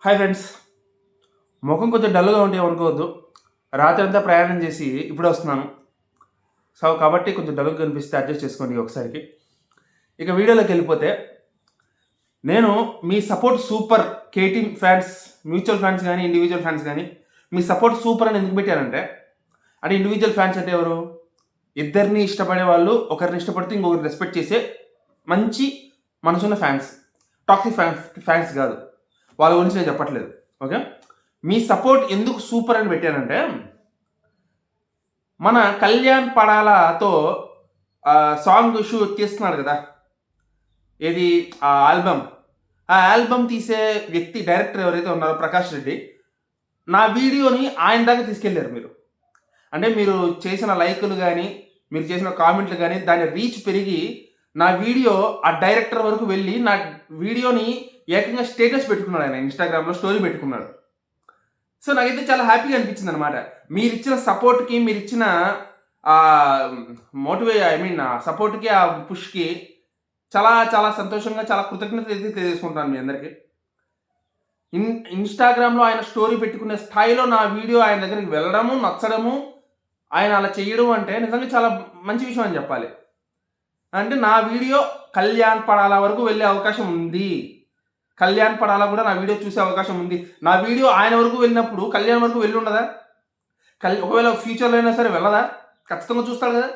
Hi friends. ముఖం కొంచెం డల్గా ఉంటే అనుకోవద్దు. రాత్రి అంతా ప్రయాణం చేసి ఇప్పుడే వస్తున్నాను. సో కాబట్టి కొంచెం డల్గా కనిపిస్తే అడ్జస్ట్ చేసుకోండి ఒకసారికి. ఇక వీడియోలోకి వెళ్ళిపోతే, నేను మీ support super KTM fans, mutual fans కానీ ఇండివిజువల్ ఫ్యాన్స్ కానీ మీ సపోర్ట్ సూపర్ అని ఎందుకు పెట్టారంటే, అంటే ఇండివిజువల్ ఫ్యాన్స్ అంటే ఎవరు? ఇద్దరిని ఇష్టపడే వాళ్ళు, ఒకరిని ఇష్టపడితే ఇంకొకరిని రెస్పెక్ట్ చేసే మంచి మనసున్న ఫ్యాన్స్. టాక్సిక్ ఫ్యాన్స్ కాదు. వాళ్ళ గురించి నేను చెప్పట్లేదు. ఓకే, మీ సపోర్ట్ ఎందుకు సూపర్ అని పెట్టానంటే, మన కళ్యాణ్ పడాలతో సాంగ్ షూట్ తీస్తున్నాడు కదా, ఏది ఆ ఆల్బమ్ తీసే వ్యక్తి, డైరెక్టర్ ఎవరైతే ఉన్నారో ప్రకాష్ రెడ్డి, నా వీడియోని ఆయన దాకా తీసుకెళ్ళారు మీరు. అంటే మీరు చేసిన లైకులు కానీ, మీరు చేసిన కామెంట్లు కానీ, దాని రీచ్ పెరిగి నా వీడియో ఆ డైరెక్టర్ వరకు వెళ్ళి నా వీడియోని ఏకంగా స్టేటస్ పెట్టుకున్నాడు, ఆయన ఇన్స్టాగ్రామ్లో స్టోరీ పెట్టుకున్నాడు. సో నాకైతే చాలా హ్యాపీగా అనిపించింది అనమాట. మీరు ఇచ్చిన సపోర్ట్కి, మీరు ఇచ్చిన సపోర్ట్కి, ఆ పుష్కి చాలా చాలా సంతోషంగా, చాలా కృతజ్ఞత అయితే తెలియజేసుకుంటాను మీ అందరికీ. ఇన్స్టాగ్రామ్లో ఆయన స్టోరీ పెట్టుకునే స్థాయిలో నా వీడియో ఆయన దగ్గరికి వెళ్ళడము, నచ్చడము, ఆయన అలా చేయడం అంటే నిజంగా చాలా మంచి విషయం అని చెప్పాలి. అంటే నా వీడియో కళ్యాణ్ పడాల వరకు వెళ్ళే అవకాశం ఉంది. కళ్యాణ్ పడాల కూడా నా వీడియో చూసే అవకాశం ఉంది. నా వీడియో ఆయన వరకు వెళ్ళినప్పుడు కళ్యాణ్ వరకు వెళ్ళి ఉండదా? ఒకవేళ ఫ్యూచర్లో అయినా సరే వెళ్ళదా? ఖచ్చితంగా చూస్తాడు కదా.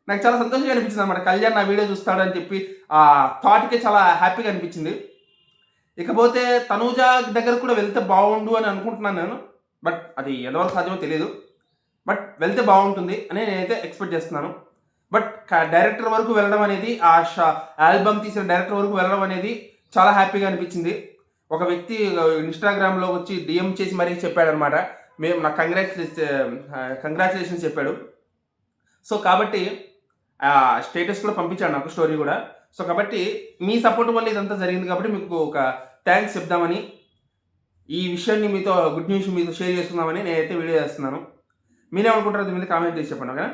నాకు చాలా సంతోషంగా అనిపించింది అనమాట, కళ్యాణ్ నా వీడియో చూస్తాడు అని చెప్పి. ఆ థాట్కే చాలా హ్యాపీగా అనిపించింది. ఇకపోతే తనూజ దగ్గర కూడా వెళ్తే బాగుండు అని అనుకుంటున్నాను నేను. బట్ అది ఎంతవరకు సాధ్యమో తెలియదు. బట్ వెళ్తే బాగుంటుంది అని నేనైతే ఎక్స్పెక్ట్ చేస్తున్నాను. బట్ డైరెక్టర్ వరకు వెళ్ళడం అనేది, ఆ ఆల్బమ్ తీసిన డైరెక్టర్ వరకు వెళ్ళడం అనేది చాలా హ్యాపీగా అనిపించింది. ఒక వ్యక్తి ఇన్స్టాగ్రామ్లో వచ్చి డిఎం చేసి మరీ చెప్పాడనమాట, మేము నాకు కంగ్రాచులేషన్స్ చెప్పాడు. సో కాబట్టి స్టేటస్ కూడా పంపించాడు నాకు, స్టోరీ కూడా. సో కాబట్టి మీ సపోర్ట్ వల్ల ఇదంతా జరిగింది కాబట్టి మీకు ఒక థ్యాంక్స్ చెప్దామని, ఈ విషయాన్ని మీతో, గుడ్ న్యూస్ మీతో షేర్ చేసుకుందామని నేనైతే వీడియో చేస్తున్నాను. మీరేమనుకుంటారో దీని మీద కామెంట్ చేసి చెప్పండి. ఓకేనా?